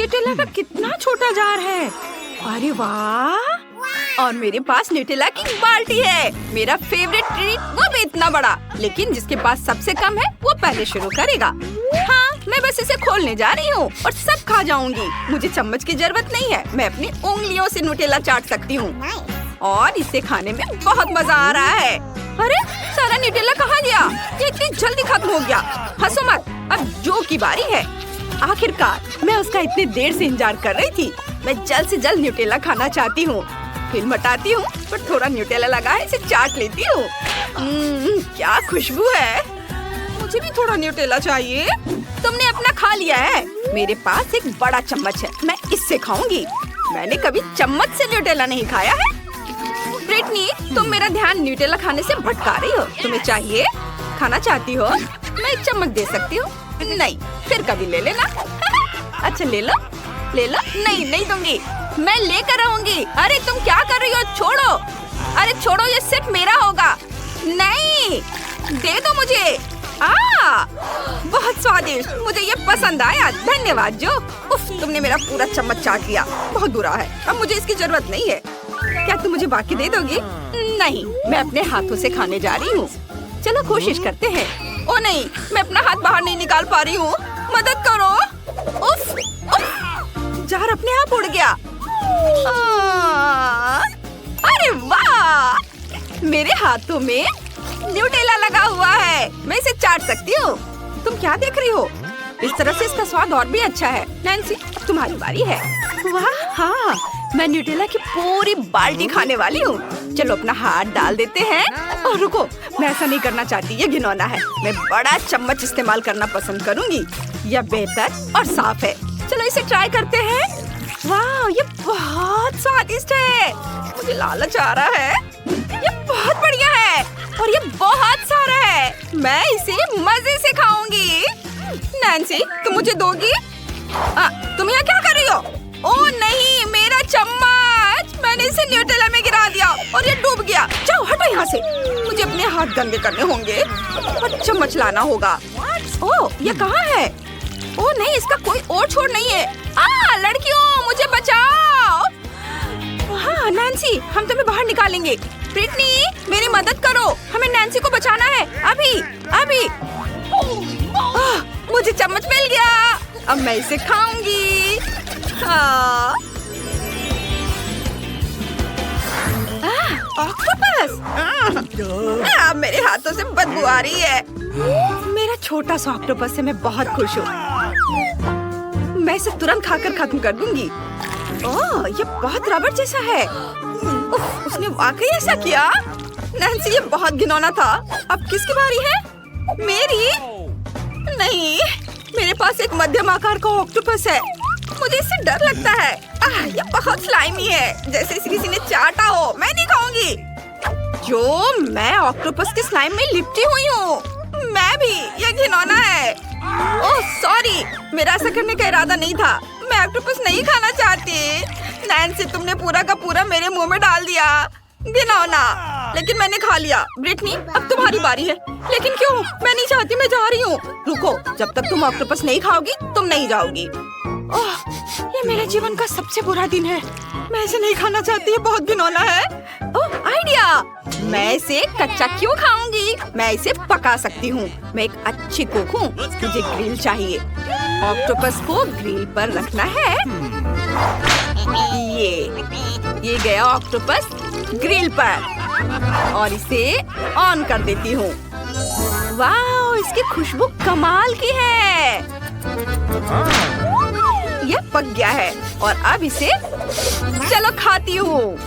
Nutella का कितना छोटा जार है। अरे वाह! और मेरे पास न्यूटेला की बाल्टी है, मेरा फेवरेट ट्रीट, वो भी इतना बड़ा। लेकिन जिसके पास सबसे कम है वो पहले शुरू करेगा। हाँ, मैं बस इसे खोलने जा रही हूँ और सब खा जाऊंगी। मुझे चम्मच की जरूरत नहीं है, मैं अपनी उंगलियों से न्यूटेला चाट सकती हूँ और इसे खाने में बहुत मजा आ रहा है। अरे सारा न्यूटेला कहाँ गया? ये इतनी जल्दी खत्म हो गया। हंसो मत, अब जो की बारी है। आखिरकार मैं उसका इतनी देर से इंतजार कर रही थी। मैं जल्द से जल्द न्यूटेला खाना चाहती हूँ। फिर हटाती हूँ पर थोड़ा न्यूटेला लगा है, इसे चाट लेती हूँ। क्या खुशबू है। मुझे भी थोड़ा न्यूटेला चाहिए। तुमने अपना खा लिया है, मेरे पास एक बड़ा चम्मच है, मैं इससे खाऊंगी। मैंने कभी चम्मच से न्यूटेला नहीं खाया है। ब्रिटनी, तुम मेरा ध्यान न्यूटेला खाने से भटका रही हो। तुम्हें चाहिए? खाना चाहती हो? मैं एक चम्मच दे सकती हूँ। नहीं, फिर कभी ले लेना। अच्छा ले लो, ले लो। नहीं, नहीं दूंगी, मैं लेकर रहूंगी। अरे तुम क्या कर रही हो? छोड़ो। अरे छोड़ो, ये सिर्फ मेरा होगा। नहीं, दे दो मुझे। बहुत स्वादिष्ट, मुझे ये पसंद आया। धन्यवाद जो। उफ, तुमने मेरा पूरा चम्मच चाट लिया। बहुत बुरा है, अब मुझे इसकी जरूरत नहीं है। क्या तुम मुझे बाकी दे दोगी? नहीं, मैं अपने हाथों से खाने जा रही हूँ। चलो कोशिश करते हैं। ओ नहीं, मैं अपना हाथ बाहर नहीं निकाल पा रही हूँ, मदद करो। उफ, उफ, जार अपने आप उड़ गया। अरे वाह, मेरे हाथों में न्यूटेला लगा हुआ है, मैं इसे चाट सकती हूँ। तुम क्या देख रही हो? इस तरह से इसका स्वाद और भी अच्छा है। नैन्सी, तुम्हारी बारी है। वाह, हाँ, मैं न्यूटेला की पूरी बाल्टी खाने वाली हूँ। चलो अपना हाथ डाल देते हैं। और रुको, मैं ऐसा नहीं करना चाहती, ये घिनौना है। मैं बड़ा चम्मच इस्तेमाल करना पसंद करूँगी, यह बेहतर और साफ है। चलो इसे ट्राई करते हैं। वाह, ये बहुत स्वादिष्ट है, मुझे लालच आ रहा है। ये बहुत बढ़िया है और ये बहुत सारा है, मैं इसे मजे से खाऊंगी। नैन्सी, तुम मुझे दोगी? तुम यहाँ क्या कर रही हो? ओह नहीं, मेरा चम्मच, मैंने इसे न्यूटेला में गिरा दिया और ये डूब गया। जाओ हटो यहाँ से, मुझे अपने हाथ गंदे करने होंगे और चम्मच लाना होगा। ओह, ये कहाँ है? ओह नहीं, इसका कोई और छोर नहीं है। लड़कियों, मुझे बचाओ। हाँ नैन्सी, हम तुम्हें बाहर निकालेंगे। ब्रिटनी, मेरी मदद करो, हमें नैन्सी को बचाना है, अभी अभी। मुझे चम्मच मिल गया, अब मैं इसे खाऊंगी। ऑक्टोपस। मेरे हाथों से बदबू आ रही है। मेरा छोटा सा ऑक्टोपस से मैं बहुत खुश हूँ। मैं इसे तुरंत खाकर खत्म कर दूंगी। ओह, ये बहुत रबड़ जैसा है। उफ, उसने वाकई ऐसा किया। नैन्सी, ये बहुत घिनौना था। अब किसकी बारी है? मेरी? नहीं, मेरे पास एक मध्यम आकार का ऑक्टोपस है, मुझे इससे डर लगता है। ये बहुत स्लाइमी है, जैसे इसे किसी ने चाटा हो। मैं नहीं खाऊंगी। जो मैं ऑक्टोपस के स्लाइम में लिपटी हुई हूँ। मैं भी, ये घिनौना है। ओह सॉरी, मेरा ऐसा करने का इरादा नहीं था। मैं ऑक्टोपस नहीं खाना चाहती। नैन्सी, तुमने पूरा का पूरा मेरे मुंह में डाल दिया। घिनौना, लेकिन मैंने खा लिया। ब्रिटनी, अब तुम्हारी बारी है। लेकिन क्यों? मैं नहीं चाहती, मैं जा रही हूँ। रुको, जब तक तुम ऑक्टोपस नहीं खाओगी तुम नहीं जाओगी। ओह, ये मेरे जीवन का सबसे बुरा दिन है। मैं इसे नहीं खाना चाहती, ये बहुत घिनौना है। ओह, आइडिया! मैं इसे कच्चा क्यों खाऊंगी? मैं इसे पका सकती हूँ। मैं एक अच्छी कुक हूँ, मुझे ग्रिल चाहिए। ऑक्टोपस को ग्रिल पर रखना है। ये गया ऑक्टोपस ग्रिल पर और इसे ऑन कर देती हूँ। वाह, इसकी खुशबू कमाल की है। यह पक गया है और अब इसे चलो खाती हूँ।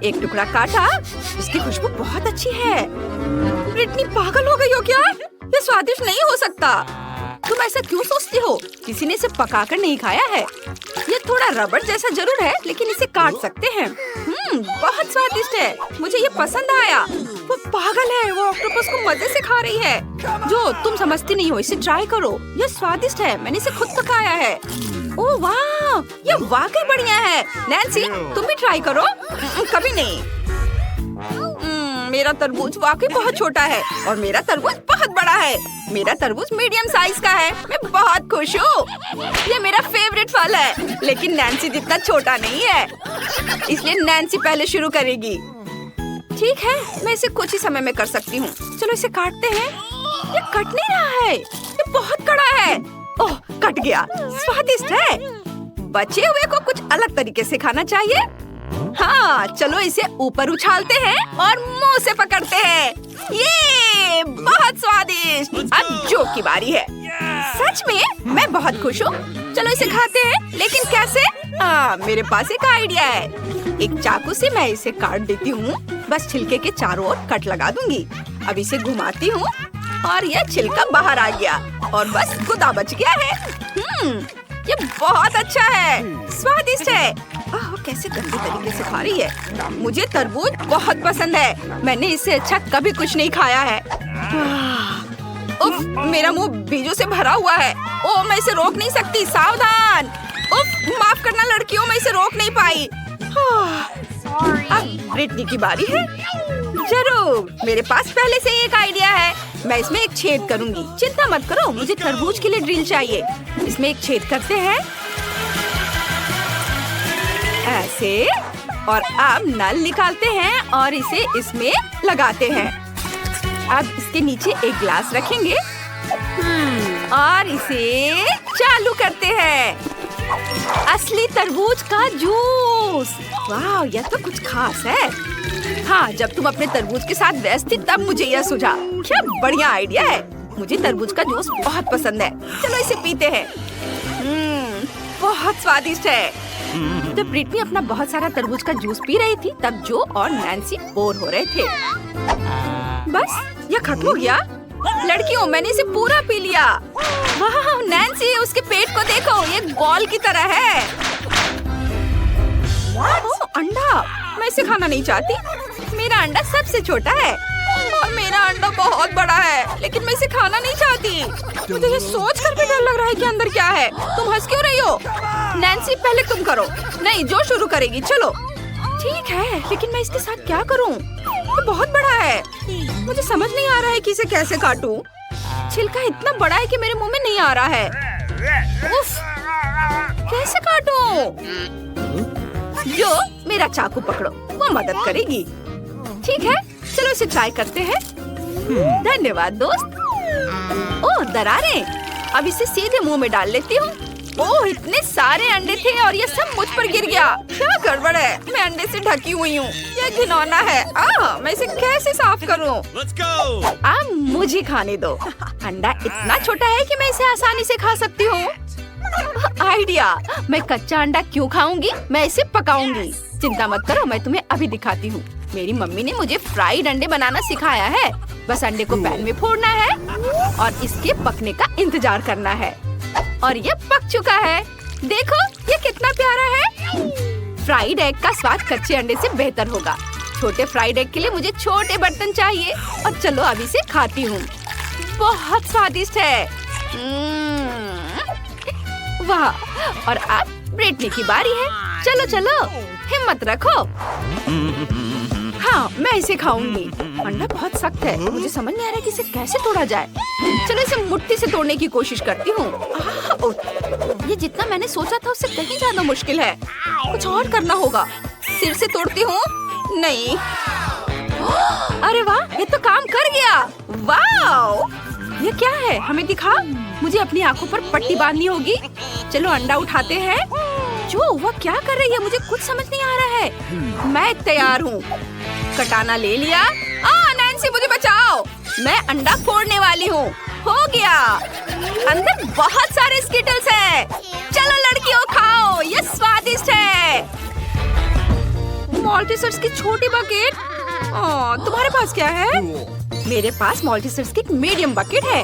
एक टुकड़ा काटा, इसकी खुशबू बहुत अच्छी है। ब्रिटनी, पागल हो गई हो क्या? ये स्वादिष्ट नहीं हो सकता। तुम ऐसा क्यों सोचती हो? किसी ने इसे पकाकर नहीं खाया है। ये थोड़ा रबड़ जैसा जरूर है, लेकिन इसे काट सकते हैं। बहुत स्वादिष्ट है, मुझे ये पसंद आया। वो पागल है, वो ऑक्टोपस को मजे से खा रही है। जो तुम समझती नहीं हो, इसे ट्राई करो, ये स्वादिष्ट है, मैंने इसे खुद पकाया है। ओह वाह, ये वाकई बढ़िया है। नैन्सी, तुम भी ट्राई करो। कभी नहीं। मेरा तरबूज वाकई बहुत छोटा है और मेरा तरबूज बहुत बड़ा है। मेरा तरबूज मीडियम साइज का है। मैं बहुत खुश हूँ। ये मेरा फेवरेट फल है, लेकिन नैन्सी जितना छोटा नहीं है, इसलिए नैन्सी पहले शुरू करेगी। ठीक है, मैं इसे कुछ ही समय में कर सकती हूँ। चलो इसे काटते हैं। ये कट नहीं रहा है, ये बहुत कड़ा है। ओह, कट गया। स्वादिष्ट है। बचे हुए को कुछ अलग तरीके से खाना चाहिए। हाँ, चलो इसे ऊपर उछालते हैं और मुंह से पकड़ते हैं। ये बहुत स्वादिष्ट। अब जो की बारी है। सच में मैं बहुत खुश हूँ। चलो इसे खाते हैं, लेकिन कैसे? मेरे पास एक आइडिया है। एक चाकू से मैं इसे काट देती हूँ। बस छिलके के चारों ओर कट लगा दूंगी। अब इसे घुमाती हूँ और यह छिलका बाहर आ गया और बस गुदा बच गया है। ये बहुत अच्छा है, स्वादिष्ट है। कैसे गंदे तरीके से खा रही है। मुझे तरबूज बहुत पसंद है। मैंने इससे अच्छा कभी कुछ नहीं खाया है। उफ, मेरा मुंह बीजों से भरा हुआ है। ओह, मैं इसे रोक नहीं सकती। सावधान। उफ, माफ करना लड़कियों, मैं इसे रोक नहीं पाई। अब ब्रिटनी की बारी है। जरूर, मेरे पास पहले से ही एक आइडिया है। मैं इसमें एक छेद करूंगी। चिंता मत करो, मुझे तरबूज के लिए ड्रिल चाहिए। इसमें एक छेद करते हैं ऐसे, और अब नल निकालते हैं और इसे इसमें लगाते हैं। अब इसके नीचे एक ग्लास रखेंगे और इसे चालू करते हैं। असली तरबूज का जूस। वाह, यह तो कुछ खास है। हाँ, जब तुम अपने तरबूज के साथ व्यस्त थी तब मुझे यह सूझा। क्या बढ़िया आइडिया है। मुझे तरबूज का जूस बहुत पसंद है। चलो इसे पीते हैं। बहुत स्वादिष्ट है। तो ब्रिटनी अपना बहुत सारा तरबूज का जूस पी रही थी, तब जो और नैन्सी बोर हो रहे थे। बस यह खत्म हो गया। लड़कियों, मैंने इसे पूरा पी लिया। वाह नैन्सी, उसके पेट को देखो, ये बॉल की तरह है। ओह, अंडा। मैं इसे खाना नहीं चाहती। मेरा अंडा सबसे छोटा है और मेरा अंडा बहुत बड़ा है, लेकिन मैं इसे खाना नहीं चाहती। मुझे ये सोच कर भी डर लग रहा है कि अंदर क्या है। तुम हंस क्यों रही हो? नैन्सी, पहले तुम करो। नहीं, जो शुरू करेगी। चलो ठीक है, लेकिन मैं इसके साथ क्या करूं? ये बहुत बड़ा है। मुझे समझ नहीं आ रहा है कि इसे कैसे काटूं। छिलका इतना बड़ा है कि मेरे मुंह में नहीं आ रहा है। उफ, कैसे काटूं? जो मेरा चाकू पकड़ो, वो मदद करेगी। ठीक है, चलो इसे ट्राई करते हैं। धन्यवाद दोस्त। ओह, दरारें। अब इसे सीधे मुंह में डाल लेती हूँ। ओह, इतने सारे अंडे थे और ये सब मुझ पर गिर गया। क्या गड़बड़ है? मैं अंडे से ढकी हुई हूँ। यह घिनौना है। मैं इसे कैसे साफ करूँ? अब मुझे खाने दो। अंडा इतना छोटा है कि मैं इसे आसानी से खा सकती हूँ। आइडिया। मैं कच्चा अंडा क्यों खाऊंगी? मैं इसे पकाऊंगी। चिंता मत करो, मैं तुम्हें अभी दिखाती हूँ। मेरी मम्मी ने मुझे फ्राइड अंडे बनाना सिखाया है। बस अंडे को पैन में फोड़ना है और इसके पकने का इंतजार करना है। और ये पक चुका है। देखो, ये कितना प्यारा है। फ्राइड एग का स्वाद कच्चे अंडे से बेहतर होगा। छोटे फ्राइड एग के लिए मुझे छोटे बर्तन चाहिए। और चलो अभी से खाती हूँ। बहुत स्वादिष्ट है। वाह। और अब ब्रिटनी की बारी है। चलो चलो, हिम्मत रखो। हाँ, मैं इसे खाऊंगी। अंडा बहुत सख्त है। मुझे समझ नहीं आ रहा कि इसे कैसे तोड़ा जाए। चलो इसे मुट्ठी से तोड़ने की कोशिश करती हूँ। ये जितना मैंने सोचा था उससे कहीं ज्यादा मुश्किल है। कुछ और करना होगा। सिर से तोड़ती हूँ। नहीं। अरे वाह, ये तो काम कर गया। वाह, ये क्या है? हमें दिखा। मुझे अपनी आंखों पर पट्टी बांधनी होगी। चलो अंडा उठाते हैं। जो वह क्या कर रही है, मुझे कुछ समझ नहीं आ रहा है। मैं तैयार हूँ। कटाना ले लिया। नैन्सी, मुझे बचाओ। मैं अंडा फोड़ने वाली हूँ। हो गया। अंदर बहुत सारे स्किटल्स हैं। चलो लड़कियों, खाओ, ये स्वादिष्ट है। मॉल्टीसर्स की छोटी बकेट। तुम्हारे पास क्या है? मेरे पास मॉल्टीसर्स की एक मीडियम बकेट है।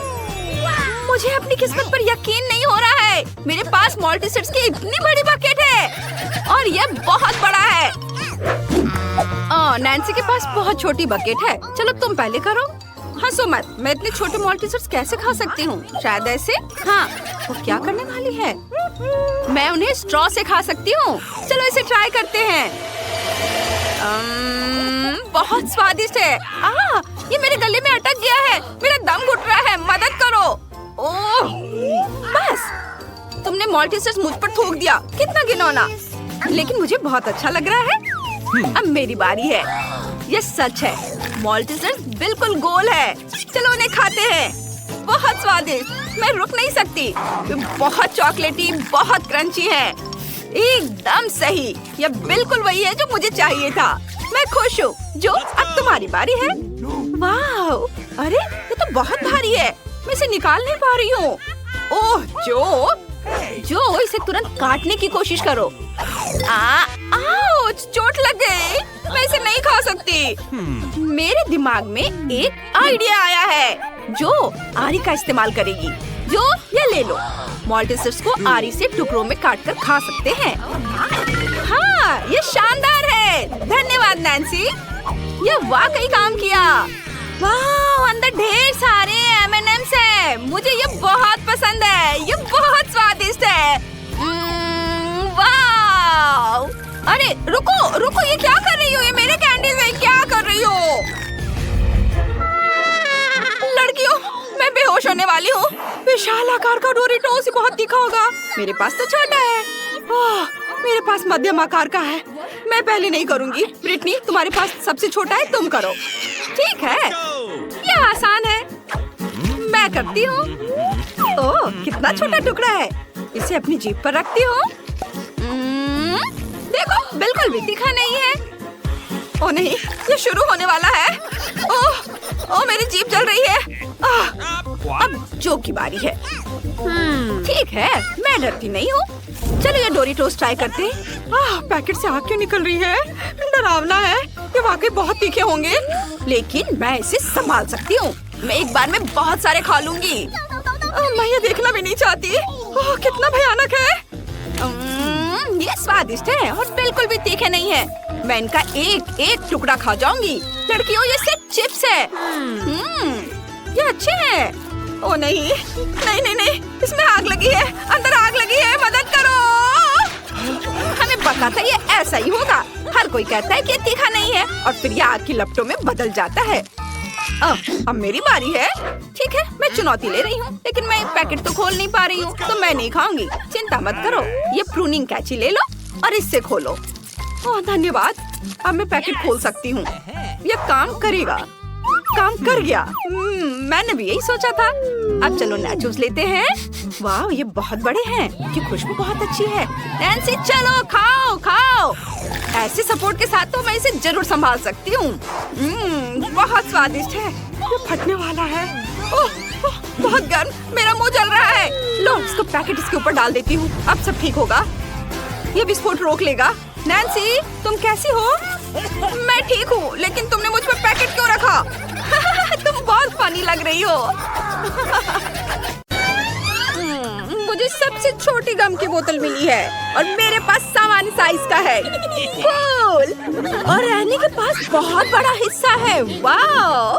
मुझे अपनी किस्मत पर यकीन नहीं हो रहा है। मेरे पास मॉल्टीसर्स की इतनी बड़ी बकेट है और ये बहुत बड़ा है। नैन्सी के पास बहुत छोटी बकेट है। चलो तुम पहले करो। हंसो मत। मैं इतने छोटे मॉल्टीसर्स कैसे खा सकती हूँ? शायद ऐसे। हाँ, वो क्या करने वाली है? मैं उन्हें स्ट्रॉ से खा सकती हूँ। चलो इसे ट्राई करते हैं। बहुत स्वादिष्ट है। ये मेरे गले में अटक गया है, मेरा दम घुट रहा है, मदद करो। ओह, बस तुमने मॉल्टीसर्स मुझ पर थूक दिया, कितना घिनौना। लेकिन मुझे बहुत अच्छा लग रहा है। अब मेरी बारी है। ये सच है, मॉल्टीसर्स बिल्कुल गोल है। चलो उन्हें खाते हैं। बहुत स्वादिष्ट, मैं रुक नहीं सकती। बहुत चॉकलेटी, बहुत क्रंची है। एकदम सही, यह बिल्कुल वही है जो मुझे चाहिए था। मैं खुश हूँ। जो, अब तुम्हारी बारी है। वाह, अरे ये तो बहुत भारी है, मैं इसे निकाल नहीं पा रही हूँ। ओह जो इसे तुरंत काटने की कोशिश करो। आउच, चोट लग गई, मैं इसे नहीं खा सकती। मेरे दिमाग में एक आइडिया आया है। जो आरी का इस्तेमाल करेगी। जो, ये ले लो। मॉल्टीसर्स को आरी से टुकड़ों में काटकर खा सकते हैं। हाँ, ये शानदार है। धन्यवाद नैन्सी, ये वाकई काम किया। वाह, अंदर ढेर सारे M&Ms है। मुझे ये बहुत पसंद है, ये बहुत स्वादिष्ट है। वाह, अरे रुको, ये क्या कर रही हो? ये मेरे कैंडीज है, क्या कर रही हो? लड़कियों, मैं बेहोश होने वाली हूँ। विशाल आकार का डोरिटोस बहुत तीखा होगा। मेरे पास तो छोटा है। मेरे पास मध्यम आकार का है। मैं पहले नहीं करूँगी। ब्रिटनी, तुम्हारे पास सबसे छोटा है, तुम करो। ठीक है, यह आसान है। मैं करती हूँ। ओह, कितना छोटा टुकड़ा है। इसे अपनी जीभ पर रखती हूँ। देखो, बिल्कुल भी तीखा नहीं है। ओ नहीं, ये शुरू होने वाला है। ओह, मेरी जीभ जल रही है। अब जो की बारी है। ठीक है, मैं डरती नहीं हूँ। चलो ये डोरिटोस ट्राई करते हैं। पैकेट से आग क्यों निकल रही है? डरावना है। ये वाकई बहुत तीखे होंगे, लेकिन मैं इसे संभाल सकती हूँ। मैं एक बार में बहुत सारे खा लूंगी। मैं ये देखना भी नहीं चाहती। कितना भयानक है। ये स्वादिष्ट है और बिल्कुल भी तीखे नहीं है। मैं इनका एक एक टुकड़ा खा जाऊंगी। लड़कियों, ये सिर्फ चिप्स है। ये अच्छे हैं। ओ नहीं, इसमें आग लगी है, अंदर आग लगी है, मदद करो। हमें पता था ये ऐसा ही होगा। हर कोई कहता है कि ये तीखा नहीं है और फिर ये आग की लपटों में बदल जाता है। अब मेरी बारी है। ठीक है, मैं चुनौती ले रही हूँ, लेकिन मैं एक पैकेट तो खोल नहीं पा रही हूँ, तो मैं नहीं खाऊंगी। चिंता मत करो, ये प्रूनिंग कैंची ले लो और इससे खोलो। ओह धन्यवाद, अब मैं पैकेट खोल सकती हूँ। यह काम करेगा। काम कर गया। मैंने भी यही सोचा था। अब चलो नाचोस लेते हैं। वाह, ये बहुत बड़े हैं। इनकी खुशबू बहुत अच्छी है। नैन्सी, चलो खाओ। ऐसे सपोर्ट के साथ तो मैं इसे जरूर संभाल सकती हूँ। बहुत स्वादिष्ट है। ये फटने वाला है। ओह, बहुत गर्म, मेरा मुंह जल रहा है। लो, इसको पैकेट इसके ऊपर डाल देती हूँ। अब सब ठीक होगा। ये विस्फोट रोक लेगा। नैन्सी, तुम कैसी हो? मैं ठीक हूँ, लेकिन तुमने मुझ पर पैकेट क्यों रखा? तुम बहुत फनी लग रही हो। मुझे सबसे छोटी गम की बोतल मिली है और मेरे पास सामान्य साइज का है। कूल। और रहने के पास बहुत बड़ा हिस्सा है। वाह,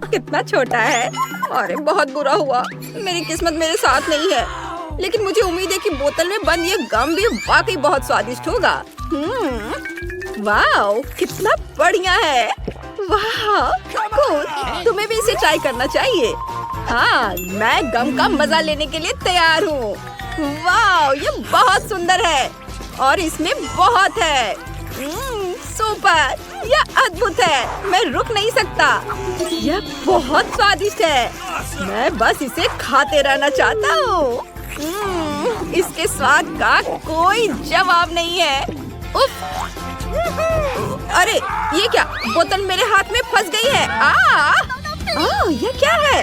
कितना छोटा है। अरे बहुत बुरा हुआ, मेरी किस्मत मेरे साथ नहीं है। लेकिन मुझे उम्मीद है कि बोतल में बंद ये गम भी वाकई बहुत स्वादिष्ट होगा। वाह, कितना बढ़िया है। वाह, कूल। तुम्हें भी इसे ट्राई करना चाहिए। हाँ, मैं गम का मजा लेने के लिए तैयार हूँ। वाह, ये बहुत सुंदर है और इसमें बहुत है। सुपर, यह अद्भुत है। मैं रुक नहीं सकता। यह बहुत स्वादिष्ट है। मैं बस इसे खाते रहना चाहता हूँ। इसके स्वाद का कोई जवाब नहीं है। उफ! अरे ये क्या? बोतल मेरे हाथ में फंस गई है। ये क्या है?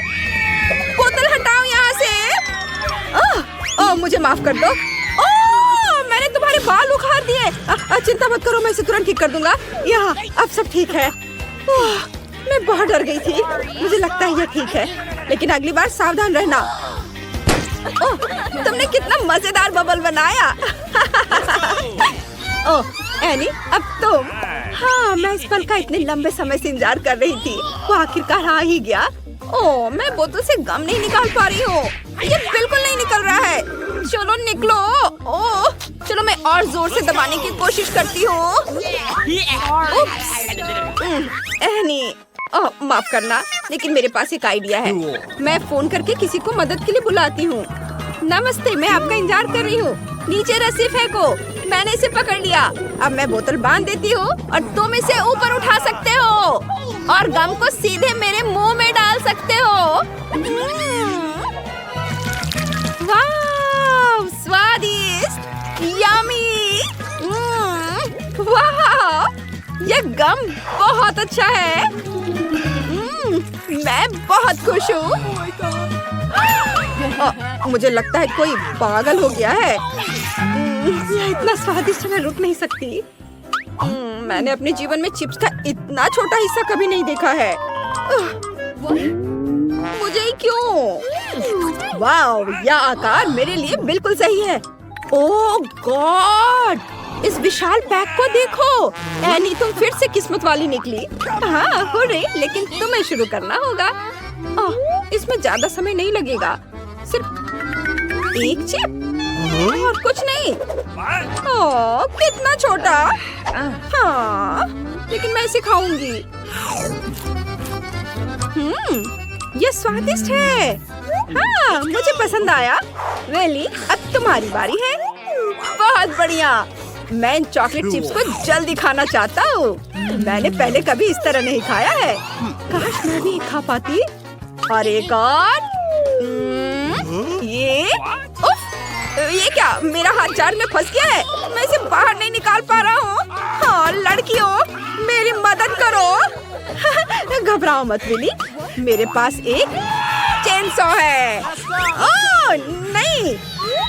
बोतल हटाओ यहाँ से। मुझे माफ कर दो। मैंने तुम्हारे बाल उखाड़ दिए। चिंता मत करो, मैं इसे तुरंत ठीक कर दूंगा। यहाँ अब सब ठीक है। मैं बहुत डर गई थी। मुझे लगता है यह ठीक है, लेकिन अगली बार सावधान रहना। तुमने कितना मजेदार बबल बनाया। एनी, अब तुम। हाँ, मैं इस पल का इतने लंबे समय से इंतजार कर रही थी। वो आखिरकार आ ही गया। मैं बोतल से गम नहीं निकाल पा रही हूँ। ये बिल्कुल नहीं निकल रहा है। चलो निकलो। चलो मैं और जोर से दबाने की कोशिश करती हूँ। एहनी, माफ करना, लेकिन मेरे पास एक आइडिया है। मैं फोन करके किसी को मदद के लिए बुलाती हूँ। नमस्ते, मैं आपका इंतजार कर रही हूँ। नीचे रस्सी फेंको। मैंने इसे पकड़ लिया। अब मैं बोतल बांध देती हूँ और तुम इसे ऊपर उठा सकते हो और गम को सीधे मेरे मुंह में डाल सकते हो। वाह, स्वादिष्ट, यम्मी। वाह, यह गम बहुत अच्छा है। मैं बहुत खुश हूँ। मुझे लगता है कोई पागल हो गया है। यह इतना स्वादिष्ट, मैं रुक नहीं सकती। मैंने अपने जीवन में चिप्स का इतना छोटा हिस्सा कभी नहीं देखा है। मुझे ही क्यों? वाव, यह आकार मेरे लिए बिल्कुल सही है। ओह गॉड, इस विशाल पैक को देखो। एनी, तुम फिर से किस्मत वाली निकली। हाँ हो रही, लेकिन तुम्हें शुरू करना होगा। इसमें ज्यादा समय नहीं लगेगा। सिर्फ एक चिप और कुछ नहीं। ओह, कितना छोटा। हाँ, लेकिन मैं इसे खाऊंगी। यह स्वादिष्ट है। हाँ, मुझे पसंद आया। वेली, अब तुम्हारी बारी है। बहुत बढ़िया। मैं इन चॉकलेट चिप्स को जल्दी खाना चाहता हूँ। मैंने पहले कभी इस तरह नहीं खाया है। काश मैं भी खा पाती। और एक और। ये क्या? मेरा हाथ जार में फंस गया है। मैं इसे बाहर नहीं निकाल पा रहा हूँ। हाँ, लड़कियों, मेरी मदद करो। घबराओ मत विली, मेरे पास एक चेनसॉ है। ओह नहीं,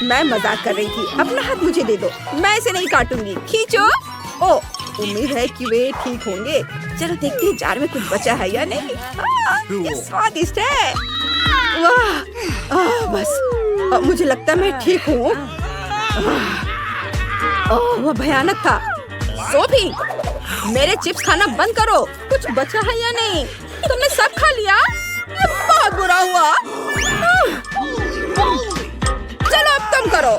मैं मजाक कर रही थी। अपना हाथ मुझे दे दो, मैं इसे नहीं काटूंगी। खींचो। ओह, उम्मीद है कि वे ठीक होंगे। चलो देखते हैं जार में कुछ बचा है या नहीं। ये स्वादिष्ट है। वाह, बस मुझे लगता है मैं ठीक हूँ। वह भयानक था। सोफी, मेरे चिप्स खाना बंद करो। कुछ बचा है या नहीं? तुमने सब खा लिया? ये बहुत बुरा हुआ। चलो अब तुम करो।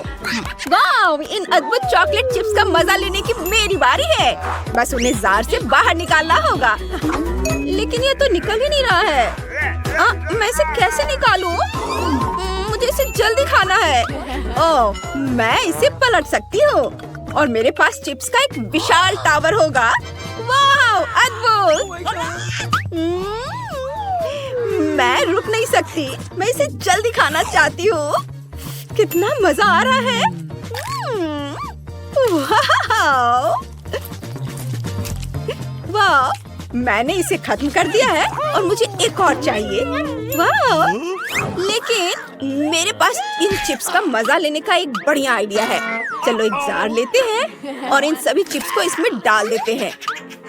वाह, इन अद्भुत चॉकलेट चिप्स का मजा लेने की मेरी बारी है। बस उन्हें जार से बाहर निकालना होगा। लेकिन ये तो निकल ही नहीं रहा है। मैं इसे कैसे निकालूं? मुझे इसे जल्दी खाना है। ओह, मैं इसे पलट सकती हूँ और मेरे पास चिप्स का एक विशाल टावर होगा। वाह, अद्भुत। मैं रुक नहीं सकती। मैं इसे जल्दी खाना चाहती हूँ। कितना मजा आ रहा है। वाह, मैंने इसे खत्म कर दिया है और मुझे एक और चाहिए। वाह, लेकिन मेरे पास इन चिप्स का मजा लेने का एक बढ़िया आइडिया है। चलो एक जार लेते हैं और इन सभी चिप्स को इसमें डाल देते हैं।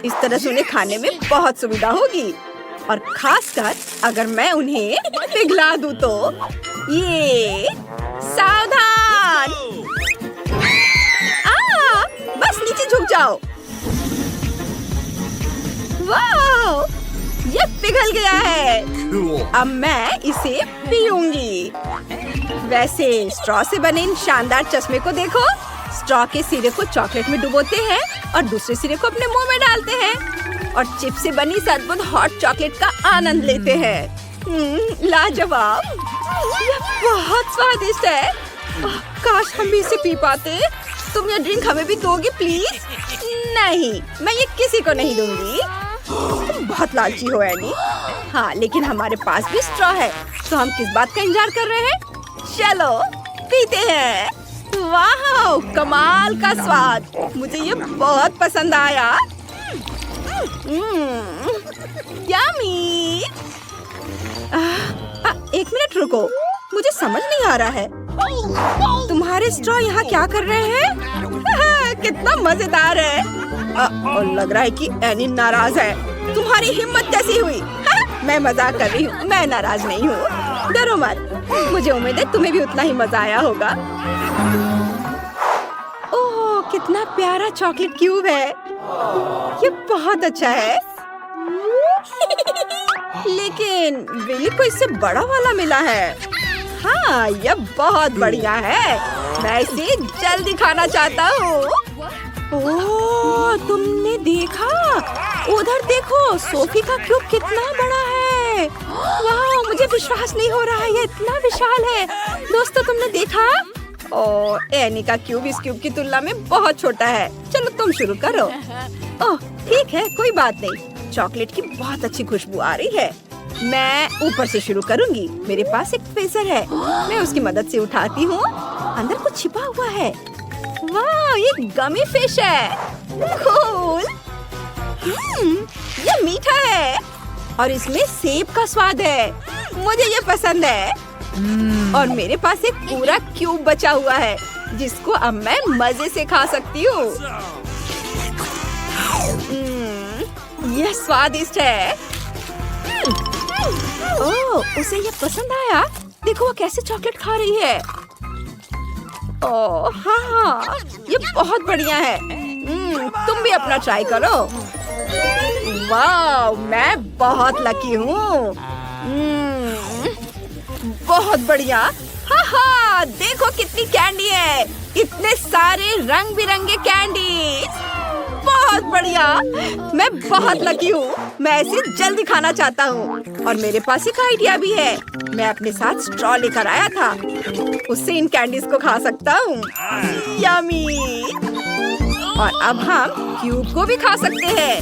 इस तरह से उन्हें खाने में बहुत सुविधा होगी, और खासकर अगर मैं उन्हें पिघला दूं तो। ये सावधान। बस नीचे झुक जाओ। वाह, ये पिघल गया है। अब मैं इसे पीऊंगी। वैसे स्ट्रॉ से बने इन शानदार चश्मे को देखो। स्ट्रॉ के सिरे को चॉकलेट में डुबोते हैं और दूसरे सिरे को अपने मुंह में डालते हैं और चिप से बनी इस अद्भुत हॉट चॉकलेट का आनंद लेते हैं। लाजवाब, ये बहुत स्वादिष्ट है। काश हम भी इसे पी पाते। तुम ये ड्रिंक हमें भी दोगे प्लीज? नहीं, मैं ये किसी को नहीं दूंगी। तुम बहुत लालची हो एनी। हाँ, लेकिन हमारे पास भी स्ट्रॉ है, तो हम किस बात का इंतजार कर रहे हैं? चलो पीते हैं। वाह, कमाल का स्वाद। मुझे ये बहुत पसंद आया। यम्मी। एक मिनट रुको, मुझे समझ नहीं आ रहा है। तुम्हारे स्ट्रॉ यहाँ क्या कर रहे हैं? कितना मजेदार है। और लग रहा है कि एनी नाराज है। तुम्हारी हिम्मत कैसी हुई? मैं मजाक कर रही हूँ, मैं नाराज नहीं हूँ। डरो मत, मुझे उम्मीद है तुम्हें भी उतना ही मजा आया होगा। ओह, कितना प्यारा चॉकलेट क्यूब है। ये बहुत अच्छा है। लेकिन विली को इससे बड़ा वाला मिला है। हाँ, यह बहुत बढ़िया है। मैं इसे जल्दी खाना चाहता हूँ। ओह, तुमने देखा? उधर देखो, सोफी का क्यूब कितना बड़ा है। वाह, मुझे विश्वास नहीं हो रहा है, ये इतना विशाल है। दोस्तों, तुमने देखा? ओह, एनी का क्यूब इस क्यूब की तुलना में बहुत छोटा है। चलो तुम शुरू करो। ओह, ठीक है, कोई बात नहीं। चॉकलेट की बहुत अच्छी खुशबू आ रही है। मैं ऊपर से शुरू करूंगी। मेरे पास एक फेसर है, मैं उसकी मदद से उठाती हूँ। अंदर कुछ छिपा हुआ है। वाह, ये गमी फिश है। कूल। ये मीठा है और इसमें सेब का स्वाद है। मुझे ये पसंद है। और मेरे पास एक पूरा क्यूब बचा हुआ है जिसको अब मैं मजे से खा सकती हूँ। यह स्वादिष्ट है। ओह, उसे ये पसंद आया। देखो वो कैसे चॉकलेट खा रही है। ओह हाँ, ये बहुत बढ़िया है। तुम भी अपना ट्राई करो। वाह, मैं बहुत लकी हूँ। बहुत बढ़िया। हाँ हाँ, देखो कितनी कैंडी है। इतने सारे रंग बिरंगे कैंडी। बहुत बढ़िया। मैं बहुत लकी हूँ। मैं इसे जल्दी खाना चाहता हूँ। और मेरे पास एक आइडिया भी है। मैं अपने साथ स्ट्रॉ लेकर आया था, उससे इन कैंडीज को खा सकता हूँ। यम्मी। और अब हम क्यूब को भी खा सकते हैं।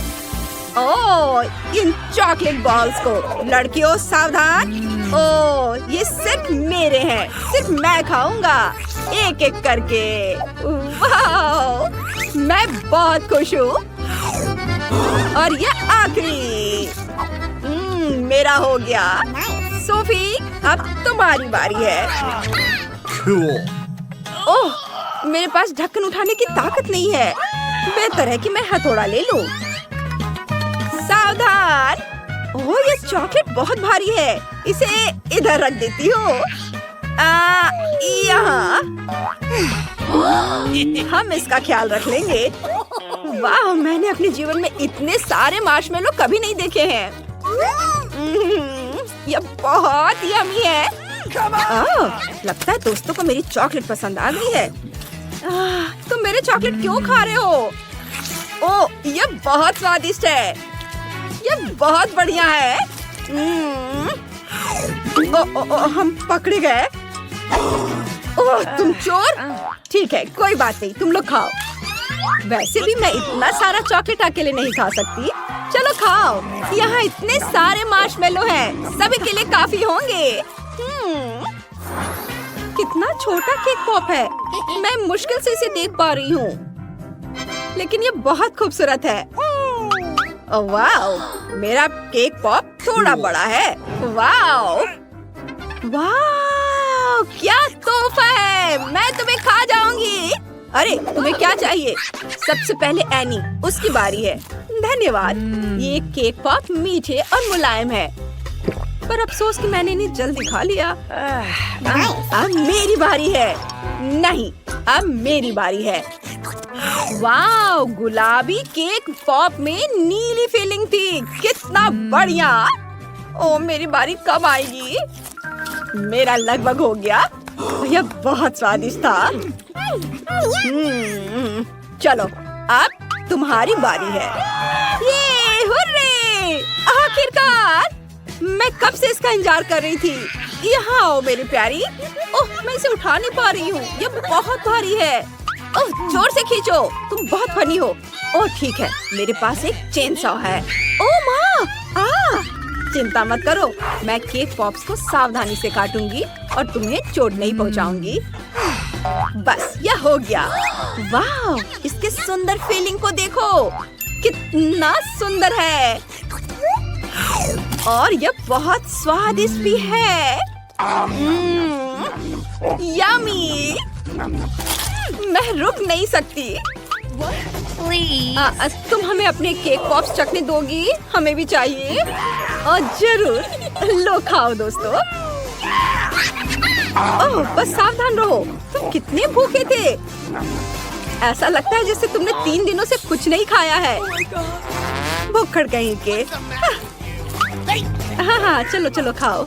ओह, इन चॉकलेट बॉल्स को। लड़कियों सावधान। ओह, ये सिर्फ मेरे हैं, सिर्फ मैं खाऊंगा एक एक करके। वाह, मैं बहुत खुश हूँ। और ये आखिरी। मेरा हो गया। सोफी, अब तुम्हारी बारी है। ओह, मेरे पास ढक्कन उठाने की ताकत नहीं है। बेहतर है कि मैं हथौड़ा ले लूं। सावधान। ओह, ये चॉकलेट बहुत भारी है। इसे इधर रख देती हूँ। यहाँ हम इसका ख्याल रख लेंगे। वाह, मैंने अपने जीवन में इतने सारे मार्शमेलो कभी नहीं देखे हैं। ये बहुत यम्मी है। लगता है दोस्तों को मेरी चॉकलेट पसंद आ गई है। तुम मेरे चॉकलेट क्यों खा रहे हो? ओह, ये बहुत स्वादिष्ट है। ये बहुत बढ़िया है। हम पकड़े गए। ओह, तुम चोर। ठीक है, कोई बात नहीं, तुम लोग खाओ। वैसे भी मैं इतना सारा चॉकलेट अकेले नहीं खा सकती। चलो खाओ। यहाँ इतने सारे मार्शमेलो हैं, सभी के लिए काफी होंगे। कितना छोटा केक पॉप है। मैं मुश्किल से इसे देख पा रही हूँ, लेकिन ये बहुत खूबसूरत है। वाह, मेरा केक पॉप थोड़ा बड़ा है। वाह वाह, क्या तोहफा है। मैं तुम्हें खा जाऊंगी। अरे, तुम्हें क्या चाहिए? सबसे पहले एनी, उसकी बारी है। धन्यवाद। ये केक पॉप मीठे और मुलायम है, पर अफसोस कि मैंने इन्हें जल्दी खा लिया। अब मेरी बारी है। नहीं, अब मेरी बारी है। वाह, गुलाबी केक पॉप में नीली फीलिंग थी। कितना बढ़िया। ओ, मेरी बारी कब आएगी? मेरा लगभग हो गया। यह बहुत स्वादिष्ट था। चलो, अब तुम्हारी बारी है। ये हुर्रे! आखिरकार! मैं कब से इसका इंतजार कर रही थी। यहाँ आओ मेरी प्यारी। ओह, मैं इसे उठा नहीं पा रही हूँ, ये बहुत भारी है। ओह, जोर से खींचो, तुम बहुत फनी हो। ओह ठीक है, मेरे पास एक चेन सॉ है। ओह माँ, चिंता मत करो, मैं केक पॉप्स को सावधानी से काटूंगी और तुम्हें चोट नहीं पहुंचाऊंगी। बस यह हो गया। वाह, इसके सुंदर फीलिंग को देखो, कितना सुंदर है और यह बहुत स्वादिष्ट भी है। यम्मी, मैं रुक नहीं सकती। तुम हमें अपने केक पॉप्स चखने दोगी? हमें भी चाहिए। और जरूर, लो खाओ दोस्तों। ओह, बस सावधान रहो, तुम कितने भूखे थे। ऐसा लगता है जैसे तुमने 3 दिनों से कुछ नहीं खाया है। भूखड़ कहीं के। हाँ, चलो चलो खाओ।